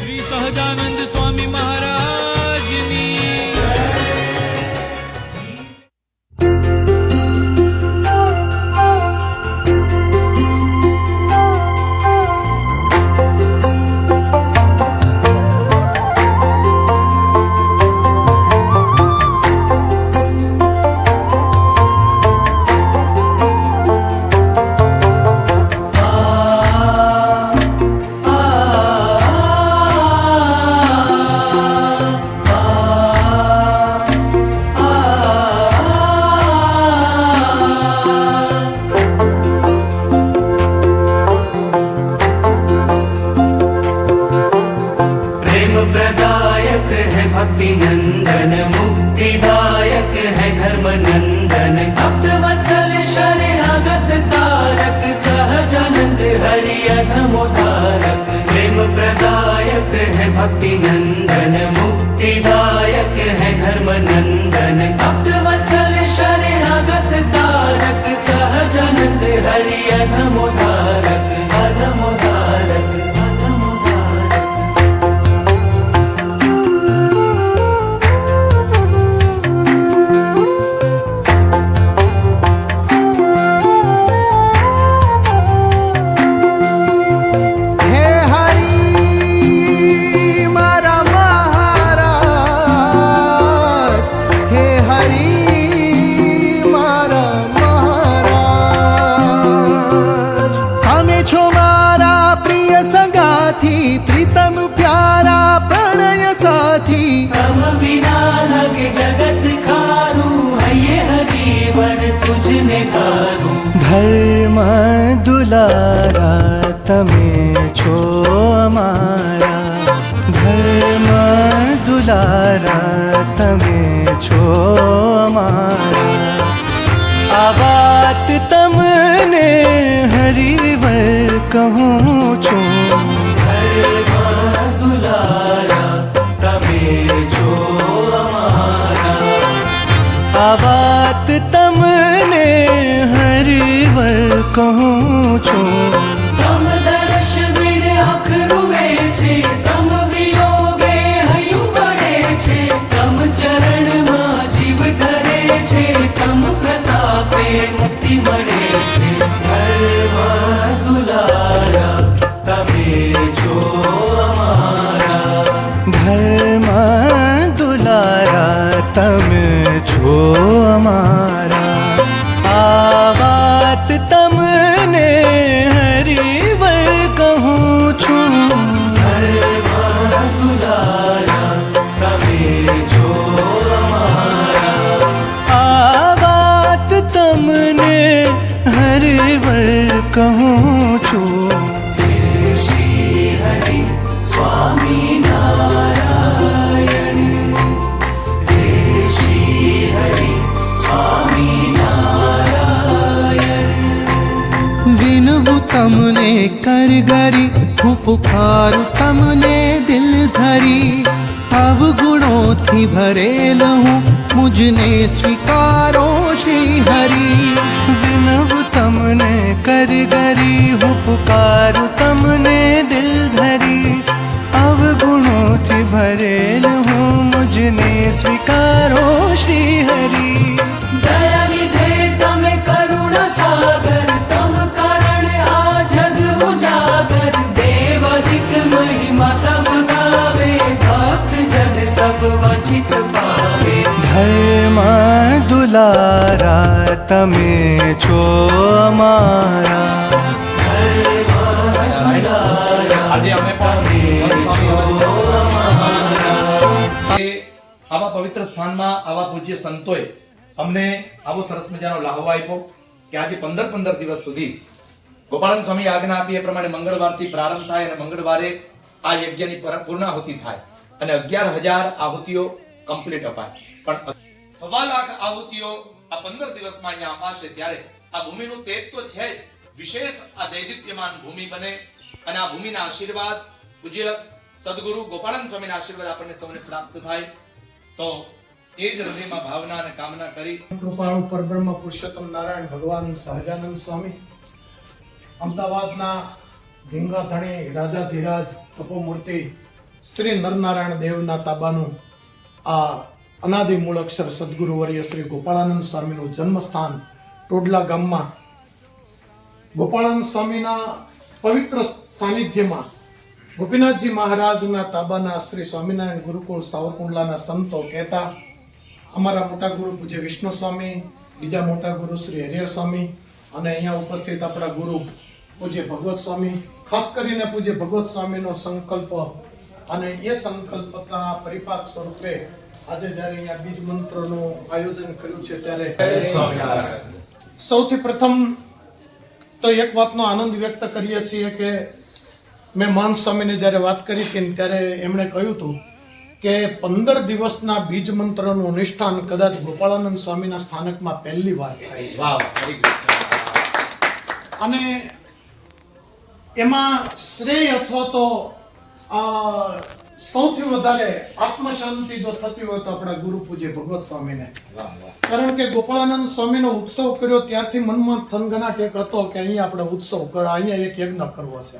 श्री सहजानंद स्वामी महाराजनी। भक्ति नंदन मुक्तिदायक है धर्म नंदन भक्त वत्सल शरणागत तारक सहजानंद हरि अधमोधारक प्रेम प्रदायक है भक्ति नंदन मुक्तिदायक है धर्म नंदन भक्त वत्सल शरणागत तारक सहजानंद हरि अधमोधारक अधमोधारक प्रीतम प्यारा प्रणय साथी तम बिना लगे जगत खारू है ये हजीवर तुझने धारू धर्म दुलारा तमे छो अमारा धर्म दुलारा तमे छो अमारा आ बात तमने हरिवर कहूँ छूं आ बात तमने हरिवर कहूँ छूं तम दर्श बिन अखरुवे छे तम वियोगे हयु पड़े छे तम चरण में जीव ठरे छे तम प्रतापे मुक्ति मळे छे धर्म दुलारा तमे छो अमारा धर्म दुलारा तमे छो अमारा आ बात तमने हरिवर कहूँ छूं धर्म दुलारा तमे छो अमारा आ बात तमने हरिवर कहूँ छूं श्री हरि स्वामी नारायण श्री हरि स्वामी नारायण विनबू तमने कर गरी हूँ पुकारू तमने दिल धरी अवगुणों थी भरेल हूँ मुझने स्वीकारो श्री हरि विनबू तमने कर गरी हूँ पुकारू तमने दिल धरी अवगुणों थी भरेल हूँ मुझने स्वीकारो श्री हरि दया निधे तमे करुणा सागर तम कारण आ जग उजागर देवाधिक महिमा तब गावे भक्त जन सब वंचित पावे धर्म दुलारा तमे छो अमारा આજે અમે આવા પવિત્ર સ્થાનમાં આવા પૂજ્ય સંતોએ અમને આવો સરસ મજાનો લાહવો આપ્યો કે આજે 15 દિવસ સુધી ગોપાળન સ્વામી આજ્ઞા આપી એ પ્રમાણે મંગળવારથી પ્રારંભ થાય અને મંગળવારે આ યજ્ઞની પૂર્ણાહુતિ થાય અને 11,000 આહુતિઓ કમ્પ્લીટ અપાય પણ 1.25 લાખ આહુતિઓ આ 15 દિવસમાં અહીંયા અપાશે ત્યારે આ ભૂમિનું તેજ તો છે જ વિશેષ આ દૈદીપ્યમાન ભૂમિ બને અને આ ભૂમિના આશીર્વાદ પૂજ્ય સદગુરુ ગોપાળન સ્વામીના આશીર્વાદ આપણને સૌને પ્રાપ્ત થાય તો એ જ હૃદયમાં ભાવના અને કામના કરી કૃપાળુ પરબ્રહ્મ પુરુષોત્તમ નારાયણ ભગવાન સહજાનંદ સ્વામી અમદાવાદના ધીંગા ધણી રાજાધિરાજ તપોમૂર્તિ શ્રી નરનારાયણ દેવના તાબાનું આ અનાદિ મૂળ અક્ષર સદગુરુવર્ય શ્રી ગોપાળાનંદ સ્વામીનું જન્મસ્થાન ટોડલા ગામમાં ગોપાળાનંદ સ્વામીના પવિત્ર સાનિધ્યમાં ગોપીનાથજી મહારાજના તાબાના શ્રી સ્વામિનારાયણ ગુરુકુળ સાવરકુંડલાના સંતો કહેતા અમારા મોટા ગુરુ પૂજ્ય વિષ્ણુ સ્વામી, બીજા મોટા ગુરુ શ્રી હરિહર સ્વામી અને અહીંયા ઉપસ્થિત આપણા ગુરુ પૂજ્ય ભગવત સ્વામી, ખાસ કરીને પૂજ્ય ભગવત સ્વામીનો સંકલ્પ અને એ સંકલ્પના પરિપાક સ્વરૂપે આજે જ્યારે અહીંયા બીજ મંત્રનું આયોજન કર્યું છે ત્યારે સૌથી પ્રથમ તો એક વાતનો આનંદ વ્યક્ત કરીએ છીએ કે મેં મહંત સ્વામીને જ્યારે વાત કરી હતી ત્યારે એમણે કહ્યું હતું કે 15 દિવસના બીજ મંત્રનું અનુષ્ઠાન કદાચ ગોપાળાનંદ સ્વામીના સ્થાનકમાં પહેલી વાર થાય છે. અને એમાં શ્રેય અથવા તો સૌથી વધારે આત્મશાંતિ જો થતી હોય તો આપણા ગુરુ પૂજ્ય ભગવત સ્વામીને. કારણ કે ગોપાળાનંદ સ્વામીનો ઉત્સવ કર્યો ત્યારથી મનમાં થનગનાટ એક હતો કે અહીંયા આપણે ઉત્સવ અહીંયા એક યજ્ઞ કરવો છે.